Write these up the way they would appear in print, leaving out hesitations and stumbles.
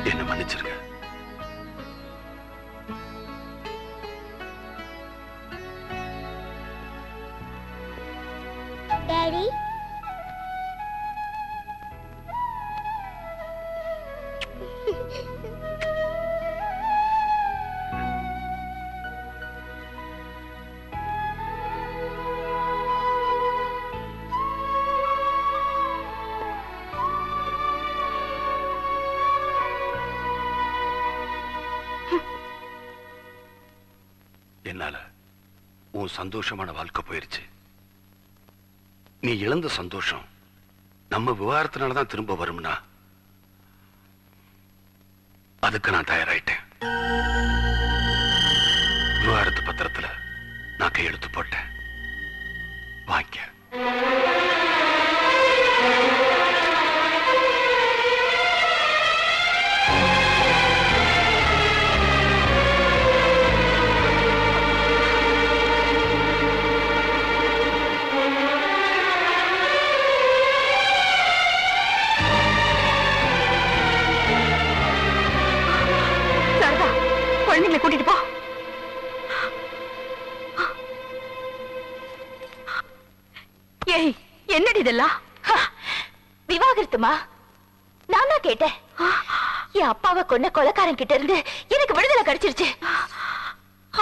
என்ன மன்னிச்சிருங்க. டாடி என்னால உன் சந்தோஷமான வாழ்க்கை போயிருச்சு. நீ இழந்த சந்தோஷம் நம்ம விவாகரத்தினாலதான் திரும்ப வரும்னா அதுக்கு நான் தயாராயிட்டேன். விவாகரத்து பத்திரத்துல நான் கையெழுத்து போட்டேன். வாங்க. குழந்தைங்களை கூட்டிட்டு போ. ஏய், என்னடி இதெல்லாம்? விவாகரத்துமா? நான் தான் கேட்டேன். என் அப்பாவை கொன்ன கொலைக்காரன் கிட்ட இருந்து எனக்கு விடுதலை கிடைச்சிருச்சு.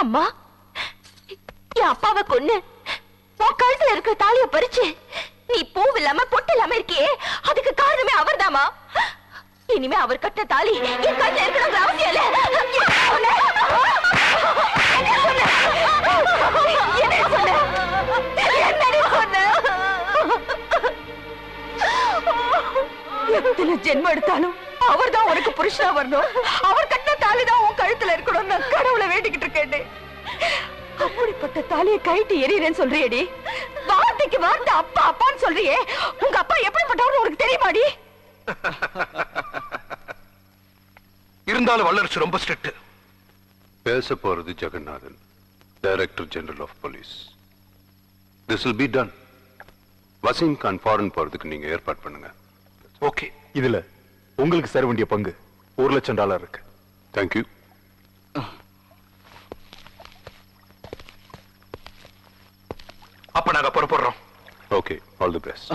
அம்மா, என் அப்பாவை கொன்னு உன் கழுத்துல இருக்கிற தாலிய பறிச்சு நீ பூ இல்லாம பொட்டு இல்லாம இருக்கியே, அதுக்கு காரணமே அவர்தாமா. இனிமே அவர் கட்ட தாலி என் கழுத்துல இருக்கணுங்கிற அவசியம் இல்ல. எத்தனை ஜென்மம் எடுத்தாலும் அவர் தான் உனக்கு புருஷனா வரணும், அவர் கட்ட தாலிதான் உன் கழுத்துல இருக்கணும். நான் கடவுளை வேண்டிக்கிட்டு இருக்கேன். அப்படிப்பட்ட தாலியை கைட்டு எரியறேன்னு சொல்றியடி. வார்த்தைக்கு வார்த்தை அப்பா அப்பான்னு சொல்றியே. உங்க அப்பா எப்படிப்பட்டவர் உனக்கு தெரியுமாடி? இருந்தாலும் வல்லரசு ரொம்ப ஸ்ட்ரிக்ட். பேச போறது Jagannathan, director general of police. This will be done. Waseem Khan foreign போறதுக்கு நீங்க ஏற்பாடு பண்ணுங்க. ஓகே. இதுல உங்களுக்கு சேர வேண்டிய பங்கு $1,00,000 இருக்கு. தேங்க்யூ. அப்ப நாங்க புறப்படுறோம். Okay, all the best.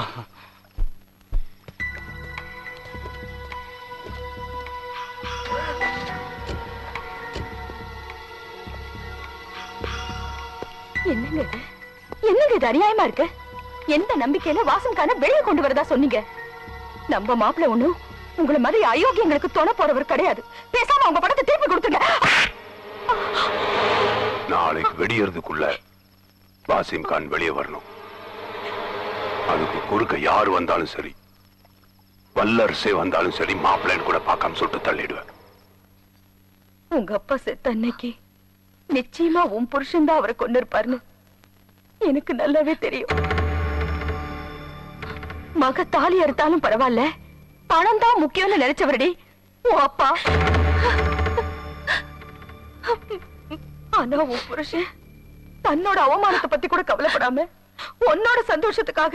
என்னங்க இது? என்னங்க இது அநியாயமா இருக்கு? எந்த நம்பிக்கையில வாசம்கான வெளியே கொண்டு வரதா சொன்னீங்க? நம்ம மாப்பிள்ள ஒண்ணும் உங்களை மாதிரி அயோக்கியங்களுக்கு துணை போறவர் கிடையாது. பேசாம உங்க படத்தை திருப்பி கொடுத்துங்க. நாளைக்கு வெடியறதுக்குள்ள வாசிம் கான் வெளியே வரணும். அதுக்கு குறுக்க யாரு வந்தாலும் சரி, வல்லரசே வந்தாலும் சரி, மாப்பிள்ளைன்னு கூட பார்க்காம சுட்டு தள்ளிடுவேன். உங்க அப்பா செத்த அன்னைக்கு நிச்சயமா உன் புருஷன் தான் அவரை கொண்டு இருப்பாருன்னு எனக்கு நல்லாவே தெரியும். மக தாலி அறுத்தாலும் பரவாயில்ல, பணம் தான் முக்கியம்னு நினைச்சவரடி உன் அப்பா. ஆனா உன் புருஷன் தன்னோட அவமானத்தை பத்தி கூட கவலைப்படாம உன்னோட சந்தோஷத்துக்காக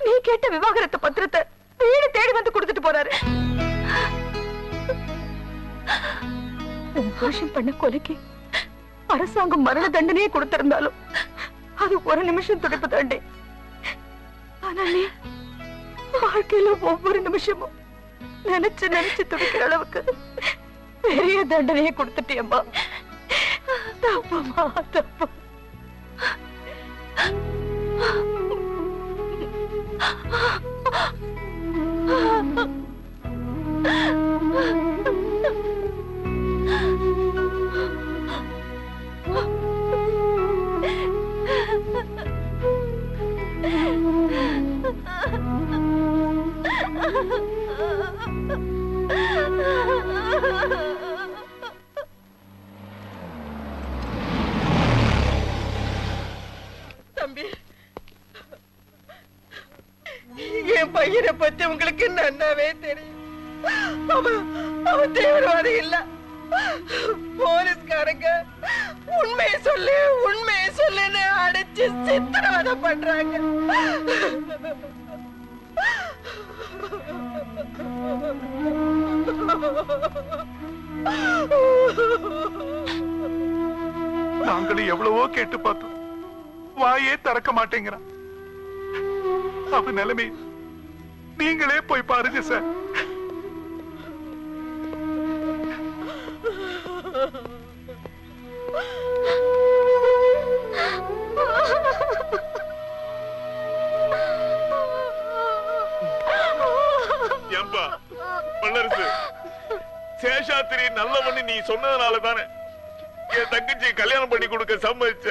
நீ கேட்ட விவாகரத்து பத்திரத்தை வீடு தேடி வந்து கொடுத்துட்டு போறாரு. உன் புருஷன் பண்ண கொலைக்கு அரசாங்கம் மரண தண்டனையே கொடுத்திருந்தாலும் அது ஒரு நிமிஷம் துடிப்பு தாண்டி. ஆனா நீ வாழ்க்கையில ஒவ்வொரு நிமிஷமும் நினைச்சு நினைச்சு துடிக்கிற அளவுக்கு பெரிய தண்டனையை கொடுத்துட்டியம்மா. தப்புமா, தப்பு. தம்பி, என் பையனை பத்தி உங்களுக்கு நன்னாவே தெரியும். அவன் தீவிரவாதி இல்ல. போலீஸ்காரங்க உண்மையை சொல்லுன்னு அடிச்சு சித்திரவதை பண்றாங்க. சொல்லி எவ்வளவோ கேட்டு பார்த்தோம். வாயே திறக்க மாட்டேங்கிறான். அவ நிலைமை நீங்களே போய் பாருங்க சார். ஏம்பா வல்லரசு, சேஷாத்திரி நல்லவன்னு நீ சொன்னதுனால தானே என் தங்கச்சி கல்யாணம் பண்ணி கொடுக்க சம்மதிச்ச.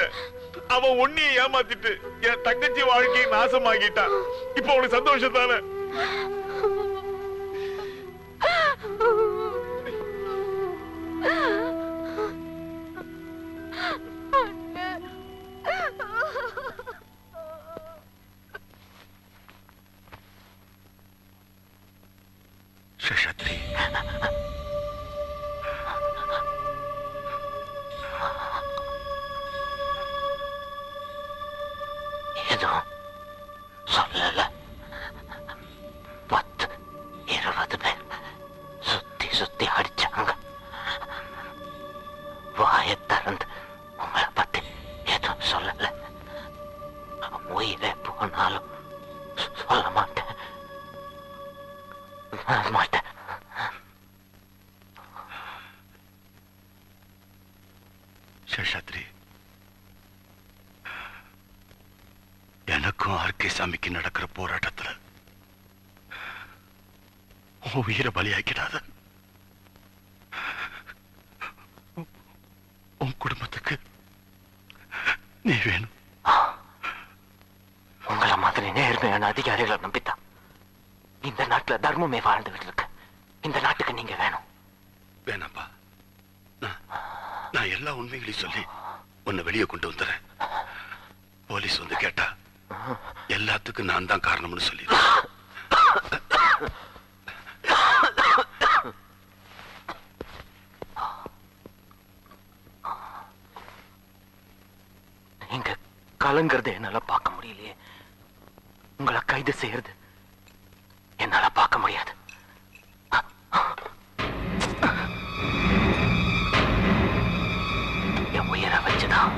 அவன் உன்னைய ஏமாத்திட்டு என் தங்கச்சி வாழ்க்கையை நாசமாக்கிட்டான். இப்ப உனக்கு சந்தோஷம் தானே? சேஷாத்ரி, எதுவும் சொல்லல. 10, 20 பேர் சுத்தி சுத்தி அடிச்சாங்க. வாயை திறந்து உங்களை பத்தி எதுவும் சொல்லல. உயிரே போனாலும் சொல்ல மாட்டேன். மாட்டேன். சேஷாத்ரி, எனக்கும் ஆர்கே சாமிக்கு நடக்கிற போராட்டத்துல உயிரை பலியாக்கிடாத. உன் குடும்பத்துக்கு நீ வேணும். உங்களை மாதிரி நேர்மையான அதிகாரிகளை நம்பித்தான் இந்த நாட்டுல தர்மமே வாழ்ந்துகிட்டு இருக்கு. இந்த நாட்டுக்கு நீங்க வேணும். வேணாப்பா, நான் எல்லா உண்மைகளையும் சொல்லி உன்னை வெளியே கொண்டு வந்துறேன். போலீஸ் வந்து கேட்டா எல்லாத்துக்கும் நான் தான் காரணம்னு சொல்லி. நீங்க கலங்கிறது என்னால பார்க்க முடியலையே. உங்களை கைது செய்யறது என்னால பார்க்க முடியாது. என் உயிரை வச்சுதான்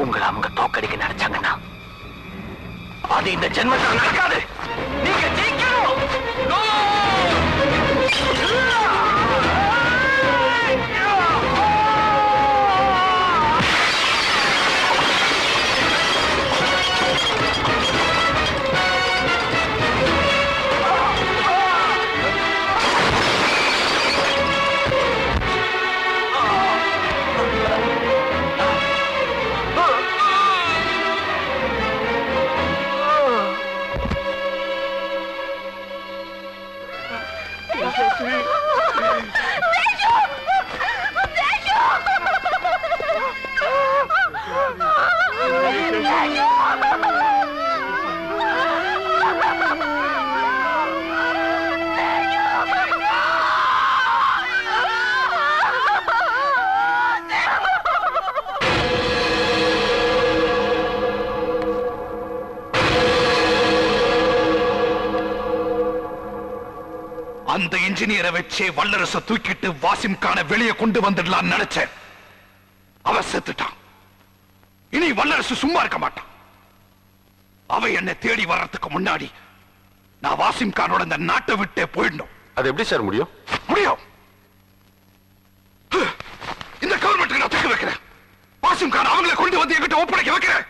உங்களை அவங்க தோக்கடிக்க நினைச்சாங்கன்னா அது இந்த ஜென்மத்தில் நடக்காது. நீங்க ஜெயிக்கணும். அந்த இன்ஜினியரை வச்சே வல்லரச தூக்கிட்டு வாசிம் கான வெளியே கொண்டு வந்துடலாம் நினைச்சேன். அவ செத்துட்டான். இனி வல்லரசு சும்மா இருக்க மாட்டான். அவ என்னை தேடி வர்றதுக்கு முன்னாடி நான் வாசிம் கானோட இந்த நாட்டை விட்டே போயிடணும். அது எப்படி சார் முடியும்? முடியும். இந்த கவர்மெண்ட்டுக்கு நான் தூக்கி வைக்கிறேன். வாசிம் கான் அவங்களை கொண்டு வந்து என்கிட்ட ஒப்படைக்க வைக்கிறேன்.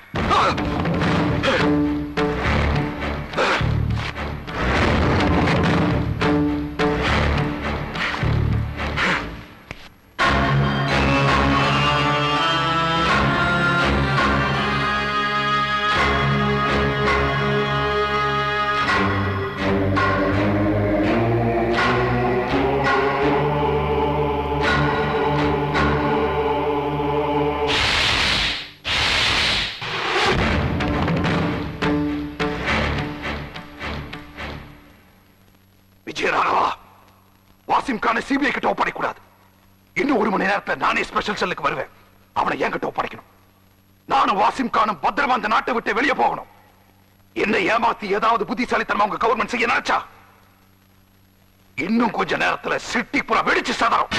சிபிஐ கிட்ட ஒப்படைக்கூடாது. இன்னும் 1 மணி நேரத்துல நானே ஸ்பெஷல் செல்லுக்கு வருவேன். அவனை என்கிட்ட ஒப்படைக்கணும். நானும் வாசிம் கானும் பத்திரமா அந்த நாட்டை விட்டு வெளியே போகணும். என்னை ஏமாத்தி ஏதாவது புத்திசாலித்தனமா உங்க கவர்மெண்ட் செய்ய நினைச்சா இன்னும் கொஞ்ச நேரத்துல சிட்டி புறா வெடிச்சு சதாரும்.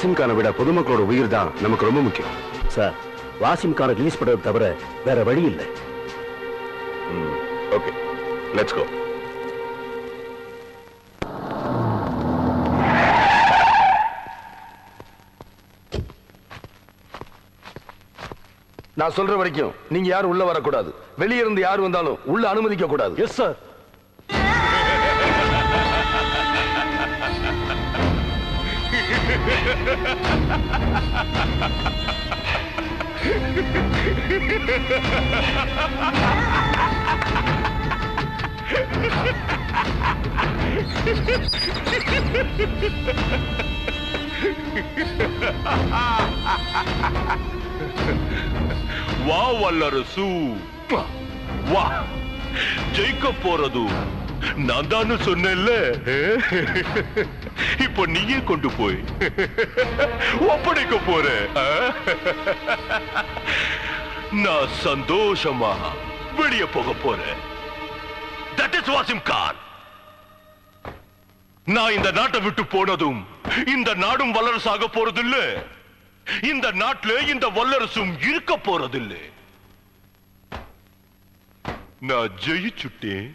வாசிம் கானை விட பொதுமக்களோட உயிர் தான் நமக்கு ரொம்ப முக்கியம். சார், வாசிம் கானை ரிலீஸ் பண்றது தவிர வேற வழி இல்லை. Okay, let's go. நான் சொல்ற வரைக்கும் நீங்க யாரும் உள்ள வரக்கூடாது. வெளியே இருந்து யார் வந்தாலும் உள்ள அனுமதிக்க கூடாது. Yes sir. வா வல்லரசு, வா. ஜெயிக்க போறது நான் தானு சொன்னேன்ல. இப்ப நீயே கொண்டு போய் ஒப்படைக்க போற. நான் சந்தோஷமா வெளியே போக போறேன். That is Wasim Khan. நான் இந்த நாட்டை விட்டு போனதும் இந்த நாடும் வல்லரசாக போறதில்ல. இந்த நாட்டில் இந்த வல்லரசும் இருக்க போறதில்லை. நான் ஜெயிச்சுட்டேன்,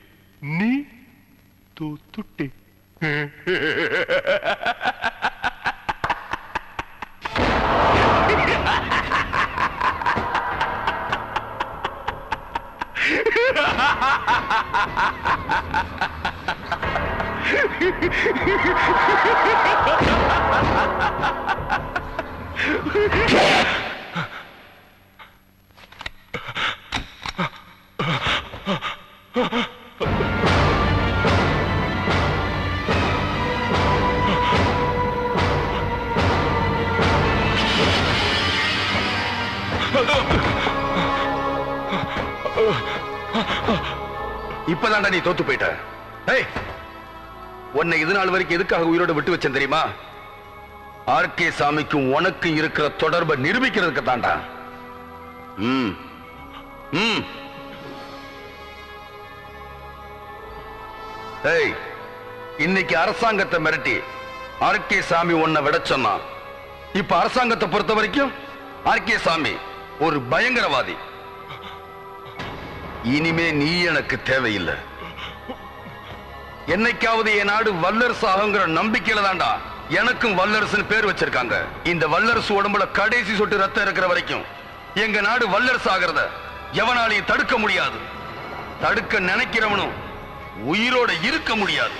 நீ தோத்துட்டே. இப்பதான்டா நீ தோத்து போயிட்ட. உன்னை இது நாள் வரைக்கும் எதுக்காக உயிரோட விட்டு வச்சேன் தெரியுமா? ஆர்கே சாமிக்கும் உனக்கும் இருக்கிற தொடர்பை நிரூபிக்கிறதுக்கு தான்டா. இன்னைக்கு அரசாங்கத்தை மிரட்டி ஆர்கே சாமி உன்னை விட சொன்னா. இப்ப அரசாங்கத்தை பொறுத்த வரைக்கும் ஆர்கே சாமி ஒரு பயங்கரவாதி. இனிமே நீ எனக்கு தேவையில்லை. என்னைக்காவது என் நாடு வல்லரசு ஆகுங்கிற நம்பிக்கையில தாண்டா எனக்கும் வல்லரசுன்னு பேர் வச்சிருக்காங்க. இந்த வல்லரசு உடம்புல கடைசி சொட்டு ரத்தம் இருக்கிற வரைக்கும் எங்க நாடு வல்லரசு ஆகிறத எவனாலையும் தடுக்க முடியாது. தடுக்க நினைக்கிறவனும் உயிரோட இருக்க முடியாது.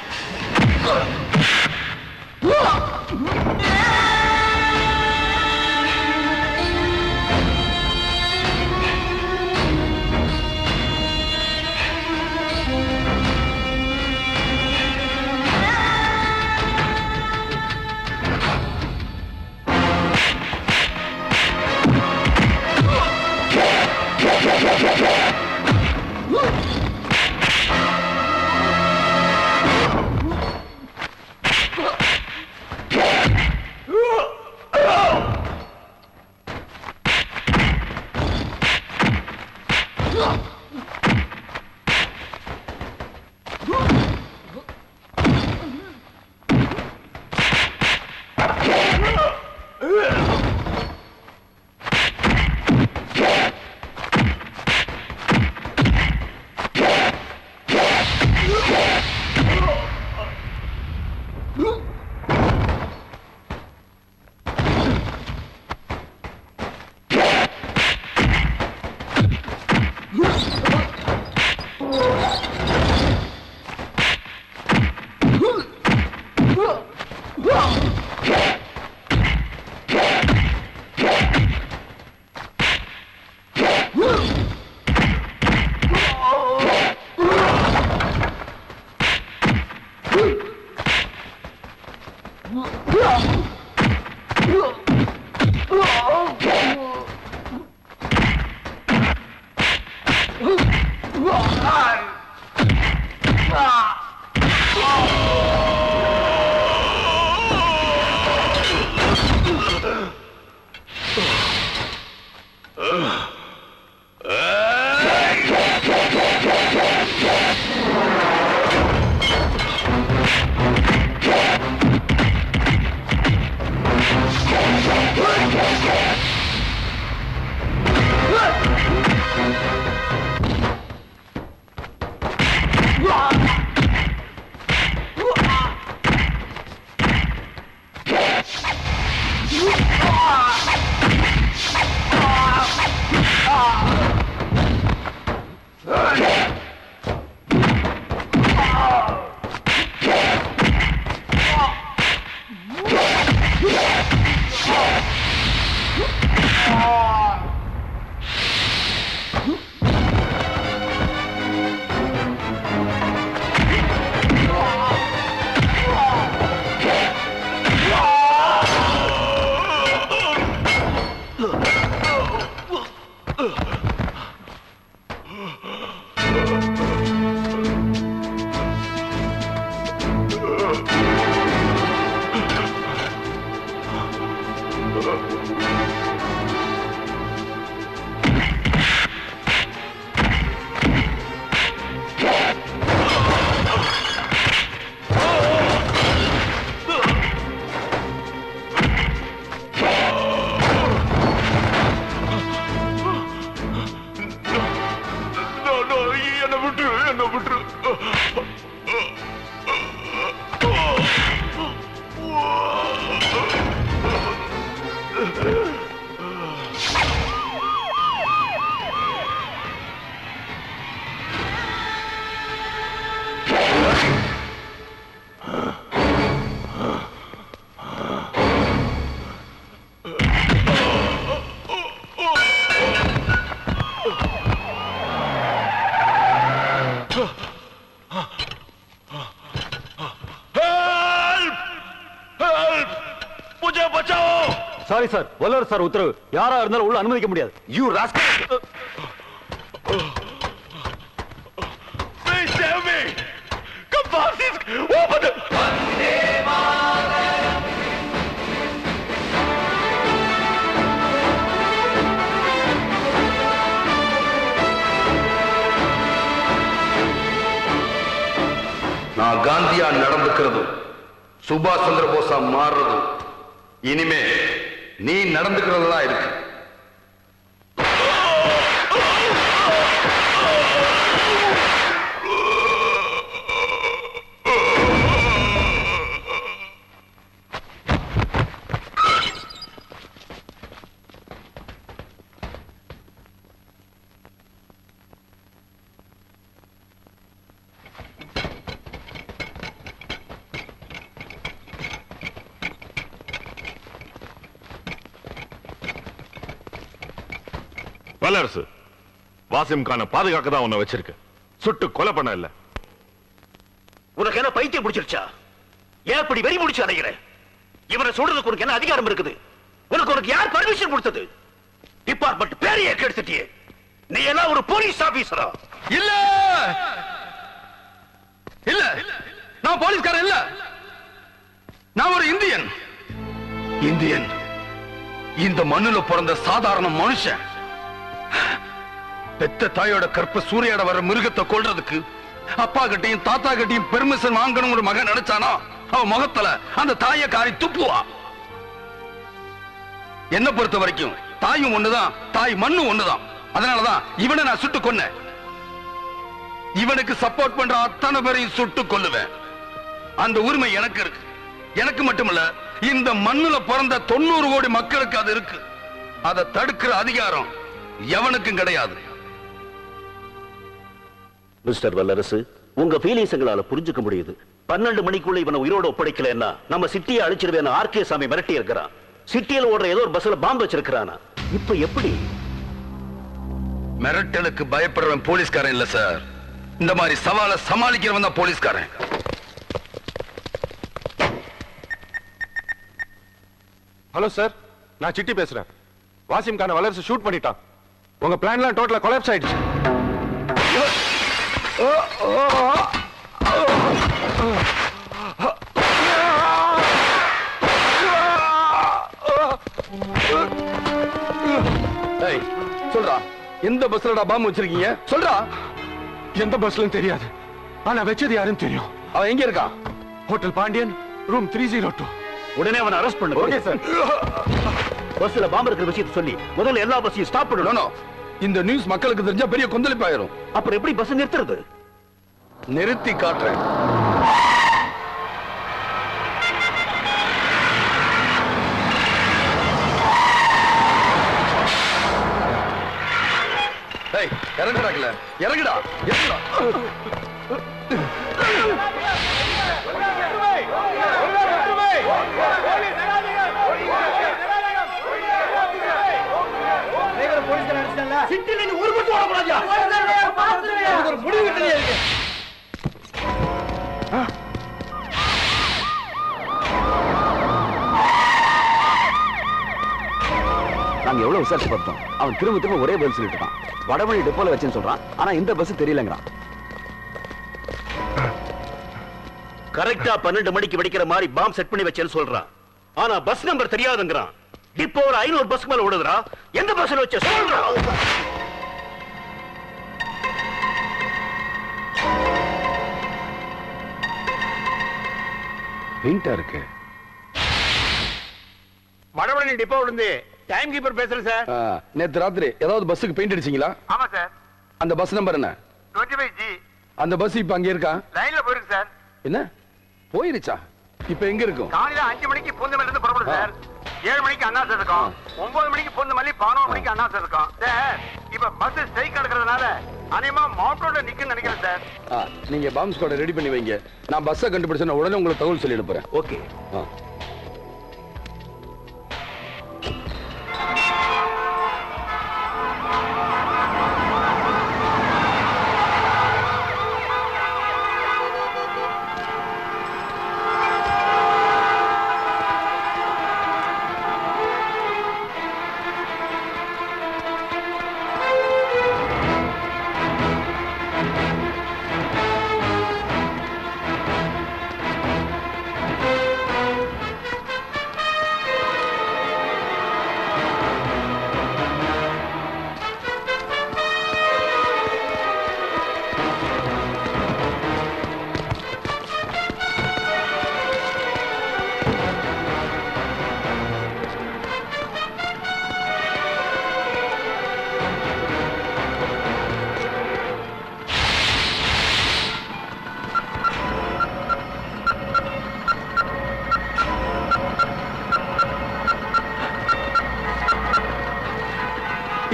சாரி சார், வல்லரசு சார் உத்தரவு. யாரா இருந்தாலும் உள்ள அனுமதிக்க முடியாது. You rascal. Please save me. Come fast. Open the நான் காந்தியா நடந்துக்கிறதும் சுபாஷ் சந்திர போஸா மாறுறதும் இனிமே நீ நடந்துக்கிறதா இருக்கு. வல்லரசு, வாசிம் கான பாதுகாக்க தான் உன்னை வச்சிருக்கு. சுட்டு கொலை பண்ண இல்ல. உனக்கு என்ன பைத்தியம் பிடிச்சிருச்சா? ஏன் இப்படி வெறி முடிச்சு அடைகிற? இவனை சொல்றதுக்கு உனக்கு என்ன அதிகாரம் இருக்குது? உனக்கு யார் பர்மிஷன் கொடுத்தது? டிபார்ட்மெண்ட் பேரையே கெடுத்துட்டியே. நீ எல்லாம் ஒரு போலீஸ் ஆபீசரா? இல்ல இல்ல, நான் போலீஸ்காரன் இல்ல. நான் ஒரு இந்தியன். இந்தியன் இந்த மண்ணுல பிறந்த சாதாரண மனுஷன். பெத்த தாயோட கற்ப சூறையாட வர மிருகத்தை கொல்றதுக்கு அப்பா கிட்டையும் தாத்தா கிட்டையும் பெர்மிஷன் வாங்கணும் ஒரு மகன் நினைச்சானா அவன் முகத்துல அந்த தாயை காரி துப்புவா. என்ன பொறுத்த வரைக்கும் தாயும் ஒண்ணுதான், தாய் மண்ணும் ஒண்ணுதான். அதனாலதான் இவனை நான் சுட்டு கொன்னேன். இவனுக்கு சப்போர்ட் பண்ற அத்தனை பேரையும் சுட்டு கொல்லுவேன். அந்த உரிமை எனக்கு இருக்கு. எனக்கு மட்டுமல்ல, இந்த மண்ணுல பிறந்த 90 கோடி மக்களுக்கு அது இருக்கு. அதை தடுக்கிற அதிகாரம் எவனுக்கும் கிடையாது. மிஸ்டர் வல்லரசு, உங்க ஃபீலிங்ஸ் எங்களால புரிஞ்சுக்க முடியுது. 12 மணிக்குள்ள இவனை உயிரோட ஒப்படைக்கலன்னா நம்ம சிட்டியை அழிச்சிருவேன். ஆர்கே சாமி மிரட்டி இருக்கிறான். சிட்டியில ஓடுற ஏதோ ஒரு பஸ்ல பாம்பு வச்சிருக்கிறானா? இப்ப எப்படி? மிரட்டலுக்கு பயப்படுறவன் போலீஸ்காரன் இல்ல சார். இந்த மாதிரி சவாலை சமாளிக்கிறவன் தான் போலீஸ்காரன். ஹலோ சார், நான் சிட்டி பேசுறேன். வாசிம் கான வல்லரசு ஷூட் பண்ணிட்டான். உங்க பிளான்லாம் டோட்டலா கொலாப்ஸ் ஆயிடுச்சு. சொல்றா, எந்த பஸ்லடா பாம்பு வச்சிருக்கீங்க? சொல்றா. எந்த பஸ்லன்னு தெரியாது, ஆனா வச்சது யாருன்னு தெரியும். அவன் எங்க இருக்கான்? Hotel Pandian, room 302. உடனே அவனை அரெஸ்ட் பண்ணு. Okay sir. பஸ்ல பாம்பு இருக்கிற விஷயத்தை சொல்லி முதல்ல எல்லா பஸ்ஸையும் ஸ்டாப் பண்ணணும். இந்த நியூஸ் மக்களுக்கு தெரிஞ்சா பெரிய கொந்தளிப்பாயிரும். அப்புறம் எப்படி பஸ் நிறுத்துறது? நிறுத்தி காட்டுறேன். இறங்குடாக்கல, இறங்குடா, இறங்குடா. நாங்க நாங்க எவ்வளவு விசாரிச்சு பார்த்தோம். அவன் திரும்ப திரும்ப ஒரே பதில் சொல்லிட்டு இருக்கான். வடமொழி டெப்போல வச்சேன்னு சொல்றான். ஆனா இந்த பஸ் தெரியலங்கிறான். கரெக்டா 12 மணிக்கு வெடிக்கிற மாதிரி பாம் செட் பண்ணி வச்சேன்னு சொல்றான். ஆனா பஸ் நம்பர் தெரியாதுங்கிறான். இப்போ ஒரு 500 பஸ்க்கு மேல ஓடுதுடா. எந்த பஸ்ல வச்ச சொல்றான்? பெயிண்டா இருக்கு. வடவழி டிப்போ இருந்து டைம் கீப்பர் பேசுறேன் சார். நேத்து ராத்திரி ஏதாவது பஸ்ஸுக்கு பெயிண்ட் அடிச்சீங்களா? ஆமா சார். அந்த பஸ் நம்பர் என்ன? 25G. அந்த பஸ் இப்ப அங்க இருக்கா? லைன்ல போயிருக்கு சார். என்ன போயிருச்சா? இப்ப எங்க இருக்கும்? காலையில 5 மணிக்கு பூந்தமல்லில இருந்து புறப்படும் சார். 7 மணிக்கு அண்ணாசை இருக்கும். 9 மணிக்கு பூந்தமல்லி, 11 மணிக்கு அண்ணாசை இருக்கும் சார். இப்ப பஸ் ஸ்ட்ரைக் நடக்கிறதுனால அநேகமா மவுண்ட் ரோட்ல நிக்குன்னு நினைக்கிறேன் சார். நீங்க பாம் ஸ்குவாட் ரெடி பண்ணி வைங்க. நான் பஸ்ஸை கண்டுபிடிச்சேன் உடனே உங்களுக்கு தகவல் சொல்லி அனுப்புறேன். ஓகே.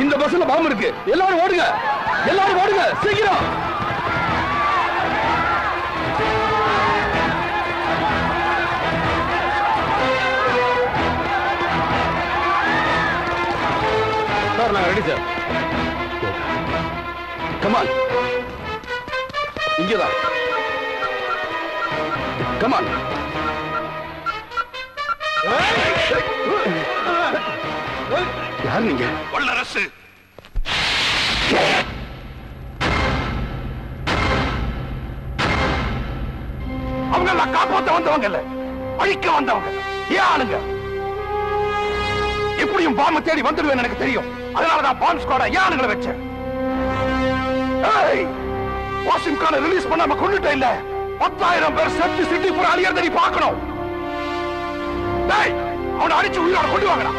இந்த பஸ்ல பாம்பு இருக்கு. எல்லாரும் ஓடுங்க, எல்லாரும் ஓடுங்க சீக்கிரம். சார் நான் ரெடி சார். கமான், இங்கதான். கமான். யார் நீங்க? வல்லரசு. அவங்க எல்லாம் காப்பாத்த வந்தவங்க இல்ல, அழிக்க வந்தவங்க. ஏன் ஆளுங்க? எப்படியும் பாம்பு தேடி வந்துடுவேன் எனக்கு தெரியும். அதனாலதான் பாம் ஸ்குவாட ஏன் ஆளுங்களை வச்சேன். வாசிம் கானை ரிலீஸ் பண்ணாம கொண்டுட்ட இல்ல, 10,000 பேர் செத்து சிட்டி பூரா அழியறத நீ பார்க்கணும். அவனை அடிச்சு உயிரோட கொண்டு வாங்கடா.